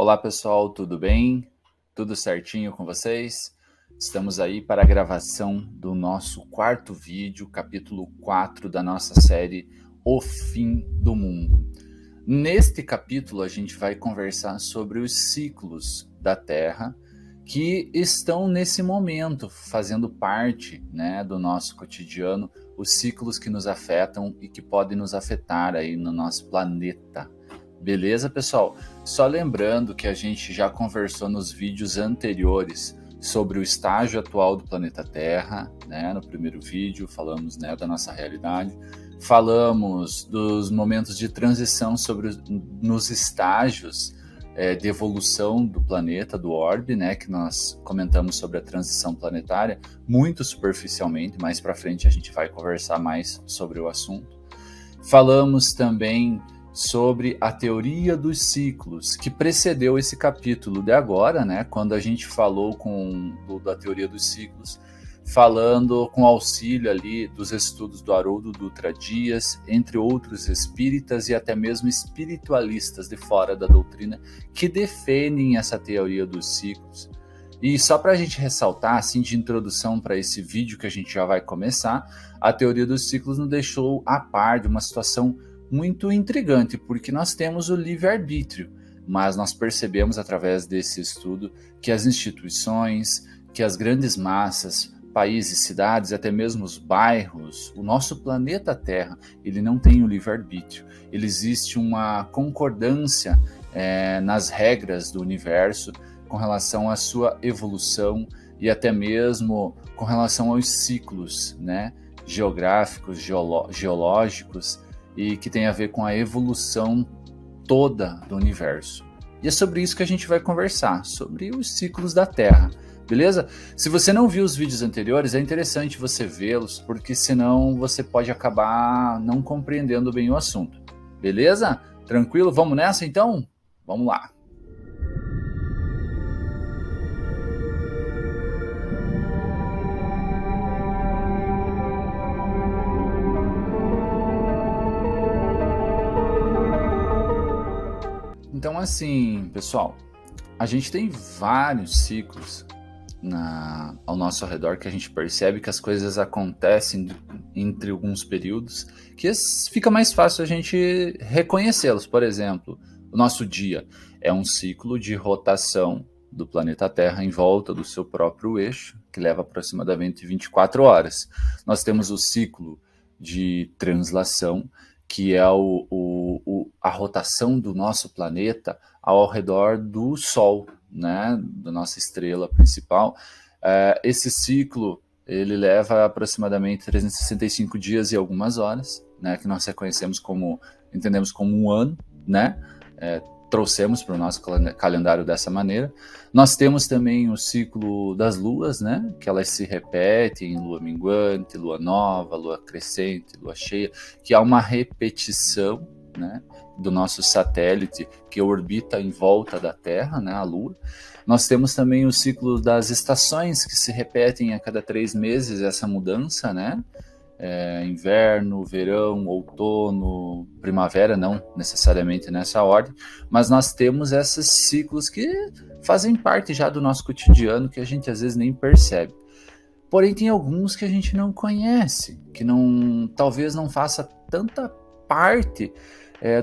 Olá pessoal, tudo bem? Tudo certinho com vocês? Estamos aí para a gravação do nosso quarto vídeo, capítulo 4 da nossa série O Fim do Mundo. Neste capítulo a gente vai conversar sobre os ciclos da Terra que estão nesse momento fazendo parte, do nosso cotidiano, os ciclos que nos afetam e que podem nos afetar aí no nosso planeta. Beleza, pessoal? Só lembrando que a gente já conversou nos vídeos anteriores sobre o estágio atual do planeta Terra, No primeiro vídeo falamos, da nossa realidade, falamos dos momentos de transição nos estágios de evolução do planeta, do orbe, que nós comentamos sobre a transição planetária, muito superficialmente. Mais para frente a gente vai conversar mais sobre o assunto. Falamos também sobre a teoria dos ciclos, que precedeu esse capítulo de agora, quando a gente falou da teoria dos ciclos, falando com auxílio ali dos estudos do Haroldo Dutra Dias, entre outros espíritas e até mesmo espiritualistas de fora da doutrina, que defendem essa teoria dos ciclos. E só para a gente ressaltar, assim, de introdução para esse vídeo que a gente já vai começar, a teoria dos ciclos nos deixou a par de uma situação muito intrigante, porque nós temos o livre-arbítrio, mas nós percebemos através desse estudo que as instituições, que as grandes massas, países, cidades, até mesmo os bairros, o nosso planeta Terra, ele não tem o livre-arbítrio. Ele existe uma concordância nas regras do universo com relação à sua evolução e até mesmo com relação aos ciclos, geográficos, geológicos, e que tem a ver com a evolução toda do universo. E é sobre isso que a gente vai conversar, sobre os ciclos da Terra, beleza? Se você não viu os vídeos anteriores, é interessante você vê-los, porque senão você pode acabar não compreendendo bem o assunto, beleza? Tranquilo? Vamos nessa então? Vamos lá! Então, assim, pessoal, a gente tem vários ciclos ao nosso redor que a gente percebe que as coisas acontecem entre alguns períodos que fica mais fácil a gente reconhecê-los. Por exemplo, o nosso dia é um ciclo de rotação do planeta Terra em volta do seu próprio eixo, que leva aproximadamente 24 horas. Nós temos o ciclo de translação, que é a rotação do nosso planeta ao redor do Sol, da nossa estrela principal. Esse ciclo ele leva aproximadamente 365 dias e algumas horas, que nós entendemos como um ano, trouxemos para o nosso calendário dessa maneira. Nós temos também o ciclo das luas, que elas se repetem em lua minguante, lua nova, lua crescente, lua cheia, que há uma repetição, do nosso satélite que orbita em volta da Terra, a Lua. Nós temos também o ciclo das estações, que se repetem a cada 3 meses, essa mudança, inverno, verão, outono, primavera, não necessariamente nessa ordem, mas nós temos esses ciclos que fazem parte já do nosso cotidiano, que a gente às vezes nem percebe. Porém, tem alguns que a gente não conhece, que talvez não faça tanta parte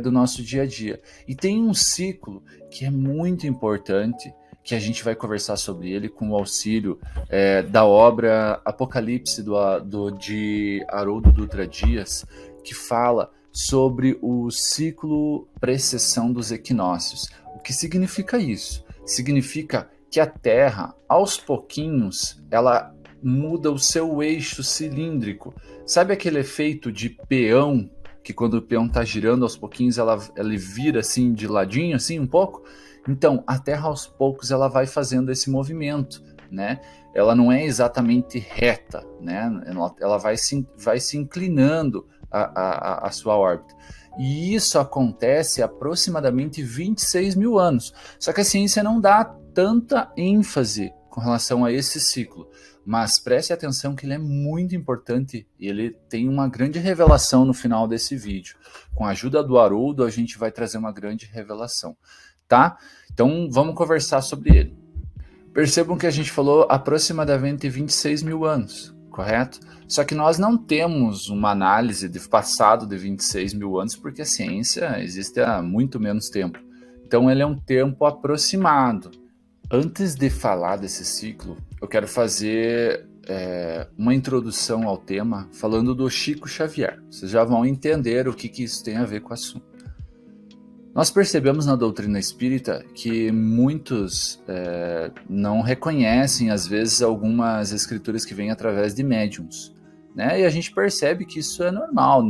do nosso dia a dia. E tem um ciclo que é muito importante, que a gente vai conversar sobre ele com o auxílio da obra Apocalipse de Haroldo Dutra Dias, que fala sobre o ciclo precessão dos equinócios. O que significa isso? Significa que a Terra, aos pouquinhos, ela muda o seu eixo cilíndrico. Sabe aquele efeito de peão, que quando o peão está girando aos pouquinhos, ele vira assim de ladinho, assim um pouco? Então, a Terra aos poucos ela vai fazendo esse movimento, Ela não é exatamente reta, Ela vai se inclinando a sua órbita. E isso acontece há aproximadamente 26 mil anos. Só que a ciência não dá tanta ênfase com relação a esse ciclo. Mas preste atenção que ele é muito importante e ele tem uma grande revelação no final desse vídeo. Com a ajuda do Haroldo, a gente vai trazer uma grande revelação. tá? Então vamos conversar sobre ele. Percebam que a gente falou aproximadamente 26 mil anos, correto? Só que nós não temos uma análise de passado de 26 mil anos, porque a ciência existe há muito menos tempo. Então ele é um tempo aproximado. Antes de falar desse ciclo, eu quero fazer uma introdução ao tema falando do Chico Xavier. Vocês já vão entender o que isso tem a ver com o assunto. Nós percebemos na doutrina espírita que muitos não reconhecem, às vezes, algumas escrituras que vêm através de médiums, né? E a gente percebe que isso é normal.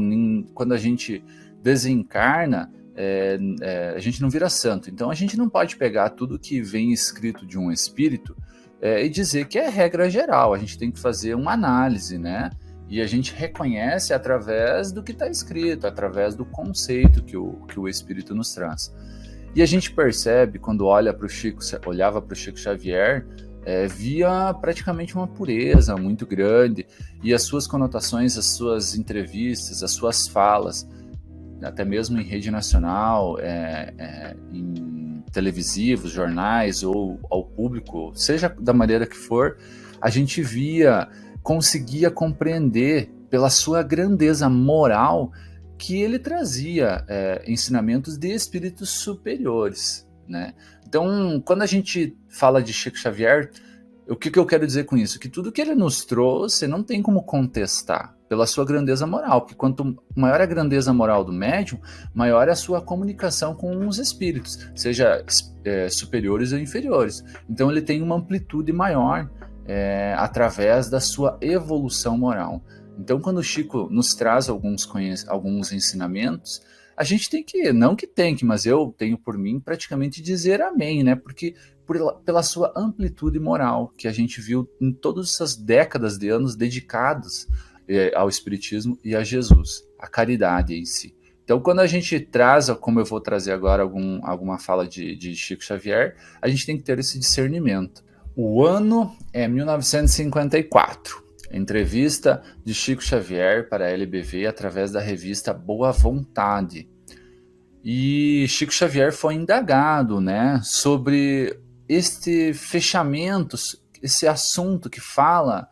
Quando a gente desencarna, a gente não vira santo. Então, a gente não pode pegar tudo que vem escrito de um espírito e dizer que é regra geral. A gente tem que fazer uma análise, né? E a gente reconhece através do que está escrito, através do conceito que o Espírito nos traz. E a gente percebe, quando olhava para o Chico Xavier, via praticamente uma pureza muito grande, e as suas conotações, as suas entrevistas, as suas falas, até mesmo em rede nacional, em televisivos, jornais ou ao público, seja da maneira que for, a gente conseguia compreender pela sua grandeza moral que ele trazia ensinamentos de espíritos superiores, né? Então, quando a gente fala de Chico Xavier, o que eu quero dizer com isso? Que tudo que ele nos trouxe não tem como contestar pela sua grandeza moral, porque quanto maior a grandeza moral do médium, maior é a sua comunicação com os espíritos, seja superiores ou inferiores. Então ele tem uma amplitude maior através da sua evolução moral. Então, quando o Chico nos traz alguns ensinamentos, a gente tem que, não que tem que, mas eu tenho por mim praticamente dizer amém, né? Porque pela sua amplitude moral, que a gente viu em todas essas décadas de anos dedicados ao Espiritismo e a Jesus, a caridade em si. Então, quando a gente traz, como eu vou trazer agora alguma fala de Chico Xavier, a gente tem que ter esse discernimento. O ano é 1954. Entrevista de Chico Xavier para a LBV através da revista Boa Vontade. E Chico Xavier foi indagado, né, sobre este fechamento, esse assunto que fala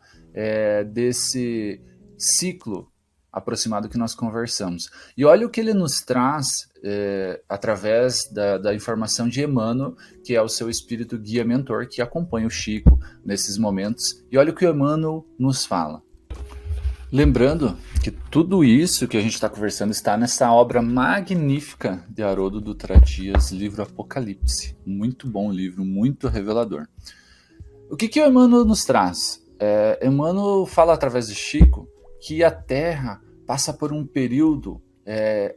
desse ciclo aproximado que nós conversamos. E olha o que ele nos traz através da informação de Emmanuel, que é o seu espírito guia mentor, que acompanha o Chico nesses momentos. E olha o que o Emmanuel nos fala. Lembrando que tudo isso que a gente está conversando está nessa obra magnífica de Haroldo Dutra Dias, livro Apocalipse. Muito bom livro, muito revelador. O que o Emmanuel nos traz? Emmanuel fala através de Chico que a Terra passa por um período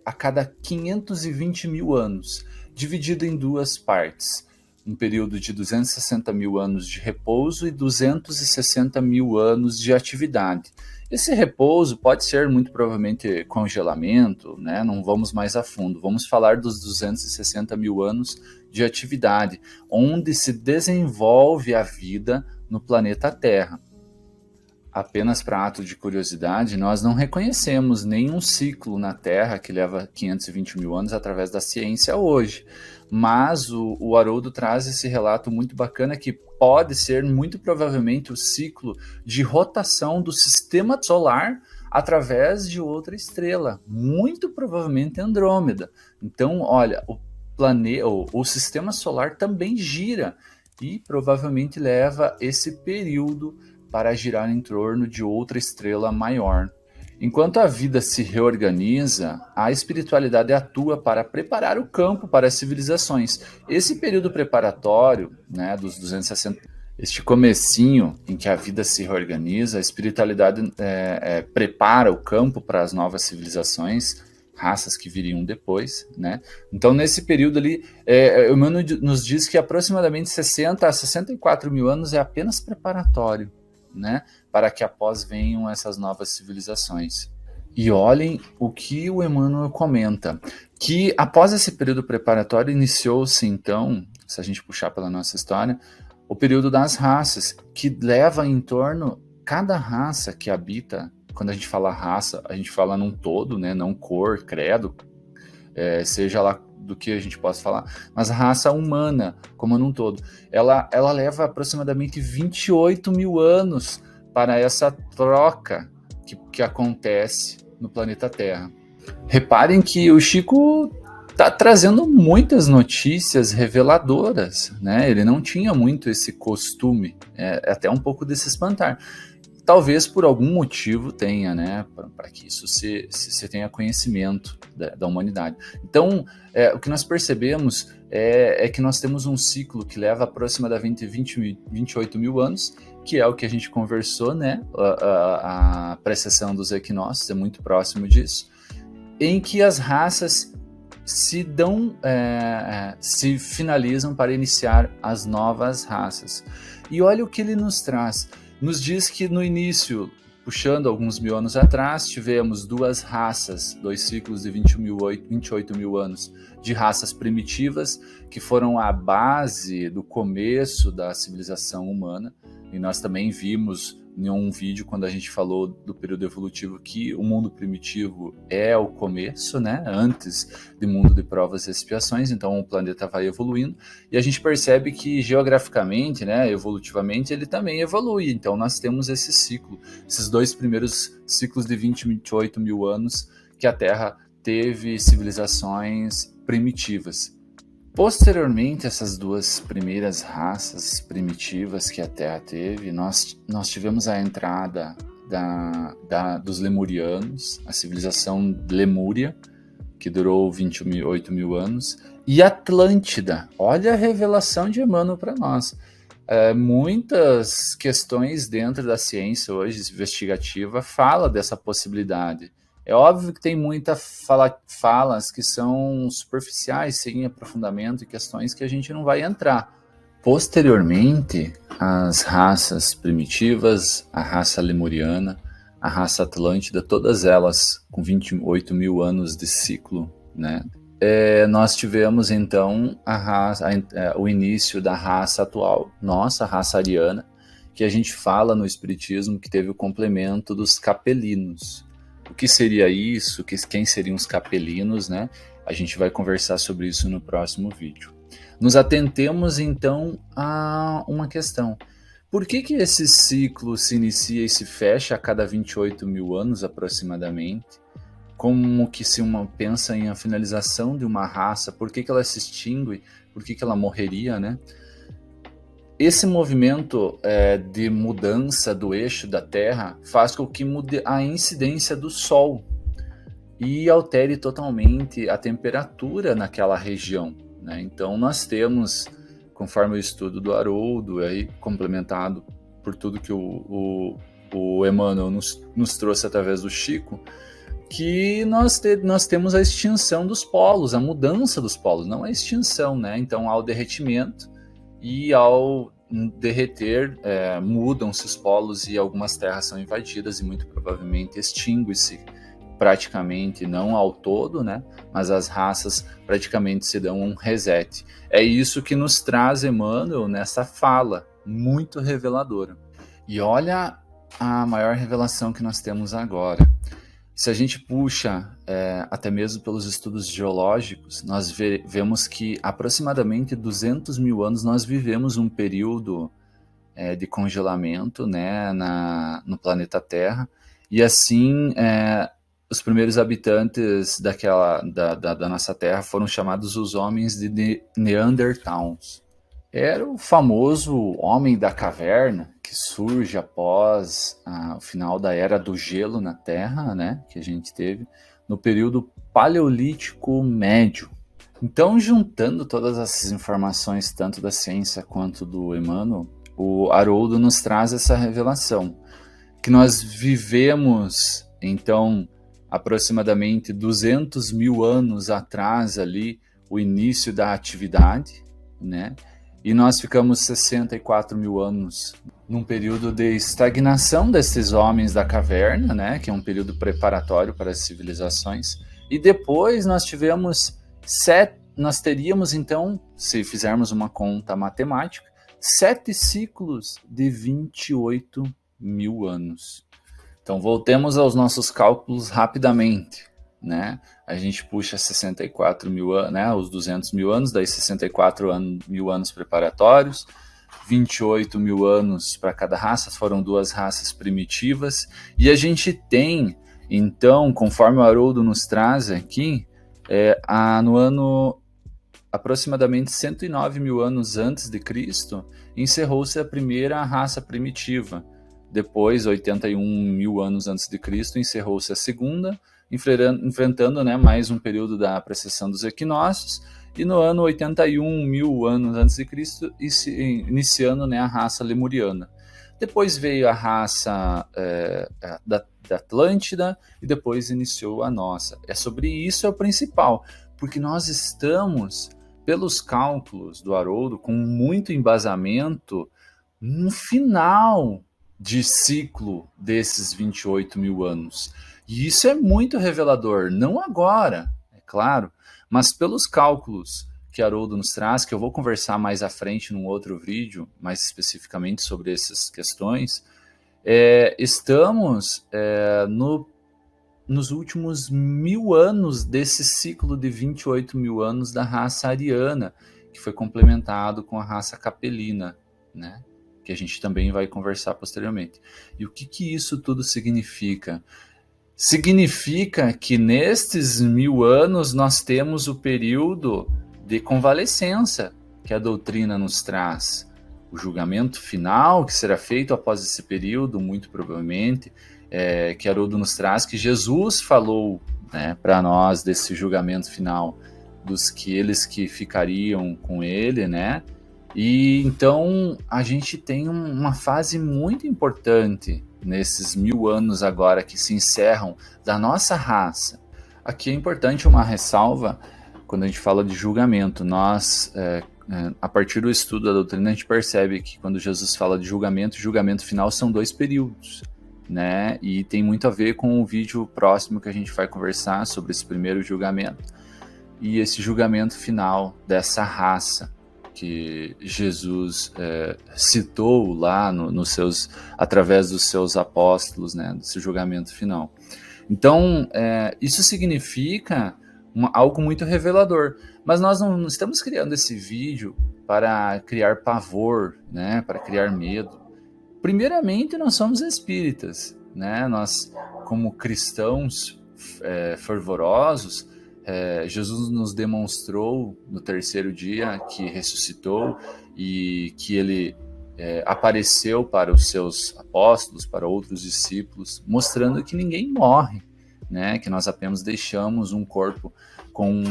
a cada 520 mil anos, dividido em duas partes. Um período de 260 mil anos de repouso e 260 mil anos de atividade. Esse repouso pode ser muito provavelmente congelamento, né? Não vamos mais a fundo. Vamos falar dos 260 mil anos de atividade, onde se desenvolve a vida no planeta Terra. Apenas para ato de curiosidade, nós não reconhecemos nenhum ciclo na Terra que leva 520 mil anos através da ciência hoje. Mas o Haroldo traz esse relato muito bacana que pode ser muito provavelmente o ciclo de rotação do sistema solar através de outra estrela, muito provavelmente Andrômeda. Então, olha, o sistema solar também gira e provavelmente leva esse período para girar em torno de outra estrela maior. Enquanto a vida se reorganiza, a espiritualidade atua para preparar o campo para as civilizações. Esse período preparatório, né, dos 260, este comecinho em que a vida se reorganiza, a espiritualidade prepara o campo para as novas civilizações, raças que viriam depois, né? Então, nesse período ali, o Emmanuel nos diz que aproximadamente 60 a 64 mil anos é apenas preparatório, né, para que após venham essas novas civilizações. E olhem o que o Emmanuel comenta, que após esse período preparatório iniciou-se então, se a gente puxar pela nossa história, o período das raças, que leva em torno, cada raça que habita, quando a gente fala raça, a gente fala num todo, né, não cor, credo, seja lá do que a gente possa falar, mas a raça humana, como um todo, ela leva aproximadamente 28 mil anos para essa troca que acontece no planeta Terra. Reparem que o Chico está trazendo muitas notícias reveladoras, né? Ele não tinha muito esse costume, é até um pouco de se espantar. Talvez por algum motivo tenha, né? Para que isso se tenha conhecimento da humanidade. Então, o que nós percebemos é que nós temos um ciclo que leva aproximadamente 28 mil anos, que é o que a gente conversou, né? A precessão dos equinócios é muito próximo disso, em que as raças se finalizam para iniciar as novas raças. E olha o que ele nos traz. Nos diz que no início, puxando alguns mil anos atrás, tivemos duas raças, dois ciclos de 28 mil anos de raças primitivas, que foram a base do começo da civilização humana. E nós também vimos em um vídeo, quando a gente falou do período evolutivo, que o mundo primitivo é o começo, né? Antes do mundo de provas e expiações, então o planeta vai evoluindo, e a gente percebe que geograficamente, né, evolutivamente, ele também evolui. Então nós temos esse ciclo, esses dois primeiros ciclos de 28 mil anos, que a Terra teve civilizações primitivas. Posteriormente, essas duas primeiras raças primitivas que a Terra teve, nós tivemos a entrada dos lemurianos, a civilização Lemúria, que durou 28 mil anos, e Atlântida. Olha a revelação de Emmanuel para nós. Muitas questões dentro da ciência hoje investigativa falam dessa possibilidade. É óbvio que tem muitas falas que são superficiais, sem aprofundamento e questões que a gente não vai entrar. Posteriormente, as raças primitivas, a raça lemuriana, a raça atlântida, todas elas com 28 mil anos de ciclo, né? Nós tivemos então o início da raça atual, nossa raça ariana, que a gente fala no Espiritismo que teve o complemento dos capelinos. O que seria isso? Quem seriam os capelinos, né? A gente vai conversar sobre isso no próximo vídeo. Nos atentemos então a uma questão. Por que esse ciclo se inicia e se fecha a cada 28 mil anos aproximadamente? Como que se uma pensa em a finalização de uma raça, por que ela se extingue? Por que ela morreria, né? Esse movimento de mudança do eixo da Terra faz com que mude a incidência do Sol e altere totalmente a temperatura naquela região, né? Então nós temos, conforme o estudo do Haroldo, aí, complementado por tudo que o Emmanuel nos trouxe através do Chico, que nós temos a extinção dos polos, a mudança dos polos, não a extinção, né? Então há o derretimento, e ao derreter, mudam-se os polos e algumas terras são invadidas e muito provavelmente extingue-se praticamente, não ao todo, né? Mas as raças praticamente se dão um reset. É isso que nos traz Emmanuel nessa fala, muito reveladora. E olha a maior revelação que nós temos agora. Se a gente puxa até mesmo pelos estudos geológicos, nós vemos que aproximadamente 200 mil anos nós vivemos um período de congelamento, né, no planeta Terra, e assim os primeiros habitantes da nossa Terra foram chamados os homens de Neanderthals. Era o famoso homem da caverna que surge após o final da era do gelo na Terra, né, que a gente teve no período Paleolítico Médio. Então, juntando todas essas informações, tanto da ciência quanto do Emmanuel, o Haroldo nos traz essa revelação, que nós vivemos, então, aproximadamente 200 mil anos atrás ali, o início da atividade, né? E nós ficamos 64 mil anos num período de estagnação desses homens da caverna, né, que é um período preparatório para as civilizações. E depois nós teríamos então, se fizermos uma conta matemática, 7 ciclos de 28 mil anos. Então voltemos aos nossos cálculos rapidamente. né? A gente puxa 64 mil anos, né? Os 200 mil anos, daí 64 mil anos preparatórios, 28 mil anos para cada raça, foram 2 raças primitivas, e a gente tem, então, conforme o Haroldo nos traz aqui, no ano aproximadamente 109 mil anos antes de Cristo, encerrou-se a primeira raça primitiva. Depois, 81 mil anos antes de Cristo, encerrou-se a segunda, enfrentando, né, mais um período da precessão dos equinócios, e no ano 81 mil anos antes de Cristo, iniciando, né, a raça lemuriana. Depois veio a raça da Atlântida e depois iniciou a nossa. Sobre isso é o principal, porque nós estamos, pelos cálculos do Haroldo, com muito embasamento no final de ciclo desses 28 mil anos. E isso é muito revelador, não agora, é claro, mas pelos cálculos que Haroldo nos traz, que eu vou conversar mais à frente num outro vídeo, mais especificamente sobre essas questões, estamos nos últimos 1000 anos desse ciclo de 28 mil anos da raça ariana, que foi complementado com a raça capelina, né? Que a gente também vai conversar posteriormente. E o que isso tudo significa? Significa que nestes 1000 anos nós temos o período de convalescença que a doutrina nos traz. O julgamento final que será feito após esse período, muito provavelmente, que Haroldo nos traz, que Jesus falou, né, para nós desse julgamento final, dos que ficariam com ele, né? E então a gente tem uma fase muito importante nesses 1000 anos agora que se encerram da nossa raça. Aqui é importante uma ressalva quando a gente fala de julgamento. Nós, a partir do estudo da doutrina, a gente percebe que quando Jesus fala de julgamento e julgamento final são 2 períodos, né? E tem muito a ver com o vídeo próximo que a gente vai conversar sobre esse primeiro julgamento e esse julgamento final dessa raça que Jesus citou lá através dos seus apóstolos, né, desse julgamento final. Então, isso significa algo muito revelador, mas nós não estamos criando esse vídeo para criar pavor, né, para criar medo. Primeiramente, nós somos espíritas, né? Nós, como cristãos fervorosos, Jesus nos demonstrou no terceiro dia que ressuscitou e que ele apareceu para os seus apóstolos, para outros discípulos, mostrando que ninguém morre, né? Que nós apenas deixamos um corpo com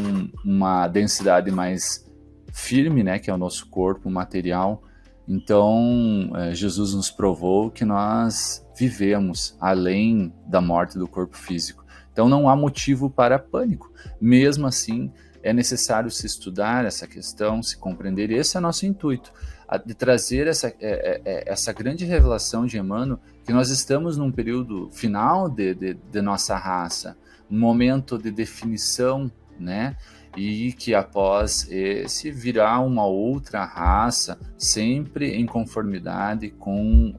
uma densidade mais firme, né? Que é o nosso corpo material. Então, Jesus nos provou que nós vivemos além da morte do corpo físico. Então, não há motivo para pânico. Mesmo assim, é necessário se estudar essa questão, se compreender. E esse é o nosso intuito, de trazer essa grande revelação de Emmanuel, que nós estamos num período final de nossa raça, um momento de definição, né? E que após esse virá uma outra raça, sempre em conformidade com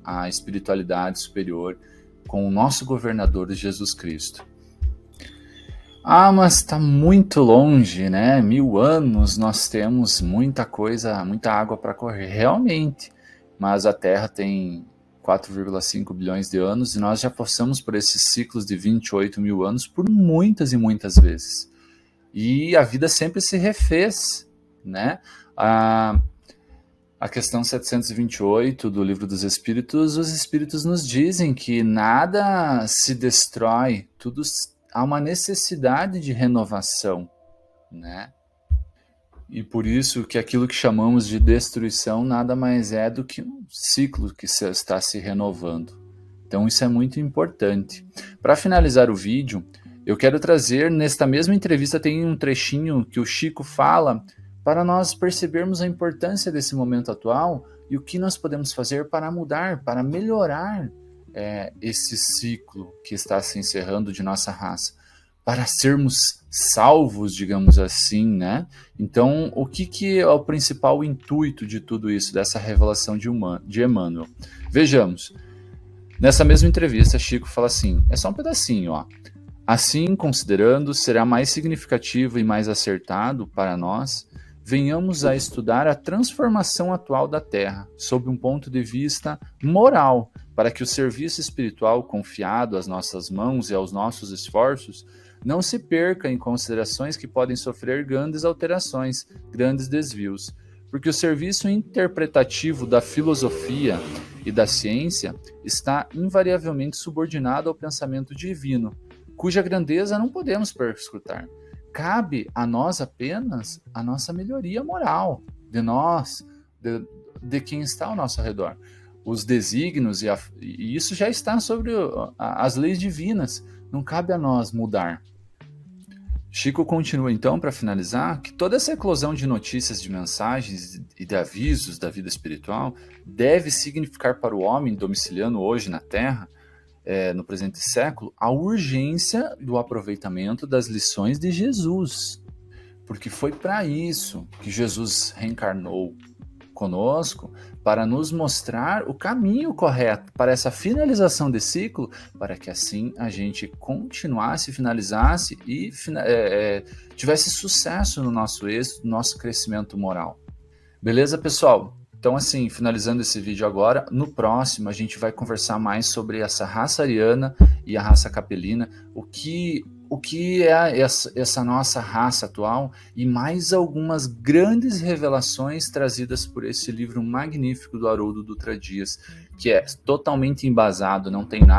a espiritualidade superior, com o nosso governador Jesus Cristo. Ah, mas está muito longe, né? 1000 anos, nós temos muita coisa, muita água para correr, realmente. Mas a Terra tem 4,5 bilhões de anos e nós já passamos por esses ciclos de 28 mil anos por muitas e muitas vezes. E a vida sempre se refez, né? A questão 728 do Livro dos Espíritos, os Espíritos nos dizem que nada se destrói, tudo há uma necessidade de renovação, né? E por isso que aquilo que chamamos de destruição nada mais é do que um ciclo que está se renovando. Então isso é muito importante. Para finalizar o vídeo, eu quero trazer, nesta mesma entrevista tem um trechinho que o Chico fala para nós percebermos a importância desse momento atual e o que nós podemos fazer para mudar, para melhorar esse ciclo que está se encerrando de nossa raça, para sermos salvos, digamos assim, né? Então, o que é o principal intuito de tudo isso, dessa revelação de Emmanuel? Vejamos, nessa mesma entrevista, Chico fala assim, é só um pedacinho, ó. Assim, considerando, será mais significativo e mais acertado para nós, venhamos a estudar a transformação atual da Terra, sob um ponto de vista moral, para que o serviço espiritual confiado às nossas mãos e aos nossos esforços não se perca em considerações que podem sofrer grandes alterações, grandes desvios, porque o serviço interpretativo da filosofia e da ciência está invariavelmente subordinado ao pensamento divino, cuja grandeza não podemos perscrutar. Cabe a nós apenas a nossa melhoria moral, de nós, de quem está ao nosso redor. Os desígnios, e isso já está sobre as leis divinas, não cabe a nós mudar. Chico continua então, para finalizar, que toda essa eclosão de notícias, de mensagens e de avisos da vida espiritual deve significar para o homem domiciliano hoje na Terra, no presente século, a urgência do aproveitamento das lições de Jesus. Porque foi para isso que Jesus reencarnou conosco, para nos mostrar o caminho correto para essa finalização de ciclo, para que assim a gente continuasse, finalizasse e tivesse sucesso no nosso êxito, no nosso crescimento moral. Beleza, pessoal? Então, assim, finalizando esse vídeo agora, no próximo a gente vai conversar mais sobre essa raça ariana e a raça capelina, o que é essa nossa raça atual e mais algumas grandes revelações trazidas por esse livro magnífico do Haroldo Dutra Dias, que é totalmente embasado, não tem nada